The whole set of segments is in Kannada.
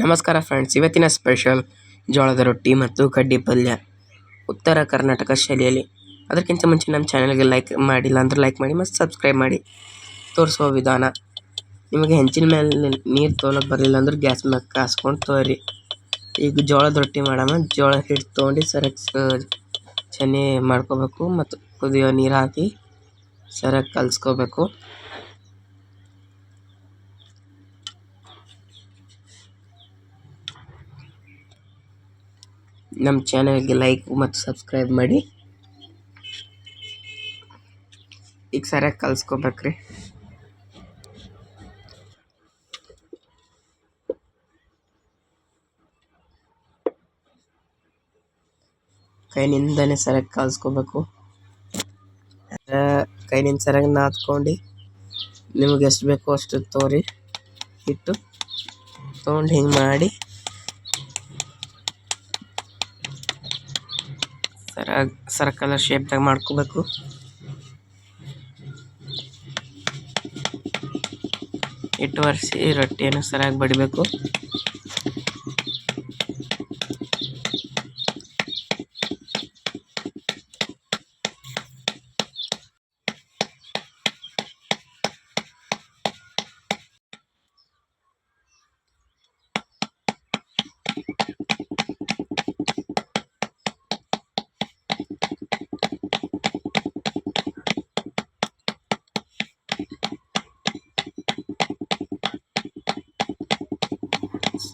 ನಮಸ್ಕಾರ ಫ್ರೆಂಡ್ಸ್, ಇವತ್ತಿನ ಸ್ಪೆಷಲ್ ಜೋಳದ ರೊಟ್ಟಿ ಮತ್ತು ಕಡ್ಡಿ ಪಲ್ಯ ಉತ್ತರ ಕರ್ನಾಟಕ ಶೈಲಿಯಲ್ಲಿ. ಅದಕ್ಕಿಂತ ಮುಂಚೆ ನಮ್ಮ ಚಾನಲ್ಗೆ ಲೈಕ್ ಮಾಡಿಲ್ಲ ಅಂದ್ರೆ ಲೈಕ್ ಮಾಡಿ ಮತ್ತು ಸಬ್ಸ್ಕ್ರೈಬ್ ಮಾಡಿ. ತೋರಿಸುವ ವಿಧಾನ: ನಿಮಗೆ ಹೆಂಚಿನ ಮೇಲೆ ನೀರು ತೊಗೊಳಕ್ಕೆ ಬರಲಿಲ್ಲ ಅಂದ್ರೆ ಗ್ಯಾಸ್ ಮೇಲೆ ಕಾಸ್ಕೊಂಡು ತೋರಿ. ಈಗ ಜೋಳದ ರೊಟ್ಟಿ ಮಾಡೋಣ. ಜೋಳ ಹಿಟ್ಟು ತೊಗೊಂಡು ಸರಿಯಾಗಿ ಚೆನ್ನಾಗಿ ಮಾಡ್ಕೋಬೇಕು ಮತ್ತು ಕುದಿಯೋ ನೀರು ಹಾಕಿ ಸರಿಯಾಗಿ ಕಲಿಸ್ಕೋಬೇಕು. ನಮ್ಮ ಚಾನಲ್ಗೆ ಲೈಕ್ ಮತ್ತು ಸಬ್ಸ್ಕ್ರೈಬ್ ಮಾಡಿ. ಈಗ ಸರಿಯಾಗಿ ಕಲಿಸ್ಕೋಬೇಕ್ರಿ. ಕೈನಿಂದನೇ ಸರಿಯಾಗಿ ಕಲಿಸ್ಕೋಬೇಕು. ಕೈನಿಂದ ಸರಿಯಾಗಿ ನಾದ್ಕೊಂಡು ನಿಮಗೆ ಎಷ್ಟು ಬೇಕೋ ಅಷ್ಟು ತೋರಿ ಹಿಟ್ಟು ತೊಗೊಂಡು ಹಿಂಗೆ ಮಾಡಿ ಸರಿಯಾಗಿ ಸರ್ಕಲ್ ಶೇಪ್ದಾಗ ಮಾಡ್ಕೋಬೇಕು. ಹಿಟ್ಟು ಒರೆಸಿ ರೊಟ್ಟಿಯನ್ನು ಸರಿಯಾಗಿ ಬಡಿಬೇಕು.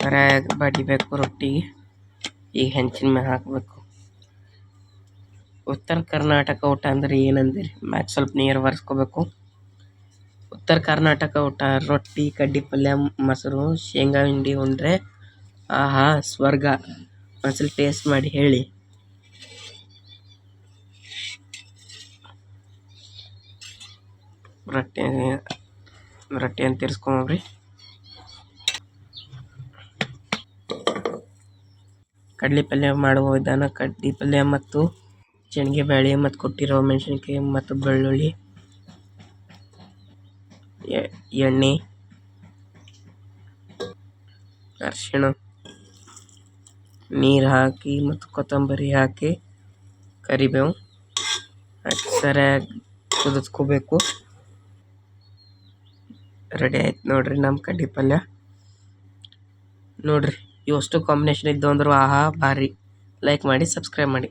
ಸರಿಯಾಗಿ ಬಡಿಬೇಕು ರೊಟ್ಟಿಗೆ. ಈಗ ಹೆಂಚಿನ ಮೇಲೆ ಹಾಕಬೇಕು. ಉತ್ತರ ಕರ್ನಾಟಕ ಊಟ ಅಂದ್ರೆ ಏನಂದಿರಿ? ಮ್ಯಾಗ ಸ್ವಲ್ಪ ನೀರು ಒರೆಸ್ಕೋಬೇಕು. ಉತ್ತರ ಕರ್ನಾಟಕ ಊಟ ರೊಟ್ಟಿ, ಕಡ್ಡಿ ಪಲ್ಯ, ಮೊಸರು, ಶೇಂಗಾ ಹಿಂಡಿ ಉಂಡ್ರೆ ಆಹಾ ಸ್ವರ್ಗ. ಒಂದ್ಸಲ ಟೇಸ್ಟ್ ಮಾಡಿ ಹೇಳಿ. ರೊಟ್ಟಿಯನ್ನು ತಿರ್ಸ್ಕೊಂಬ್ರಿ. ಕಡ್ಲಿ ಪಲ್ಯ ಮಾಡುವ ವಿಧಾನ: ಕಡ್ಲಿ ಪಲ್ಯ ಮತ್ತು ಶೇಂಗಾ ಬೇಳೆ ಮತ್ತು ಕೊಟ್ಟಿರೋ ಮೆಣಸಿನ್ಕಾಯಿ ಮತ್ತು ಬೆಳ್ಳುಳ್ಳಿ, ಎಣ್ಣೆ, ಅರಿಶಿಣ, ನೀರು ಹಾಕಿ ಮತ್ತು ಕೊತ್ತಂಬರಿ ಹಾಕಿ ಕರಿಬೇವು ಹಾಕಿ ಸರಿಯಾಗಿ ಕುದಿಸ್ಕೋಬೇಕು. ರೆಡಿ ಆಯ್ತು ನೋಡ್ರಿ ನಮ್ಮ ಕಡ್ಡಿ ಪಲ್ಯ. ನೋಡ್ರಿ, ಇವಷ್ಟು ಕಾಂಬಿನೇಷನ್ ಇದ್ದು ಅಂದರು ಆಹಾ ಭಾರಿ. ಲೈಕ್ ಮಾಡಿ, ಸಬ್ಸ್ಕ್ರೈಬ್ ಮಾಡಿ.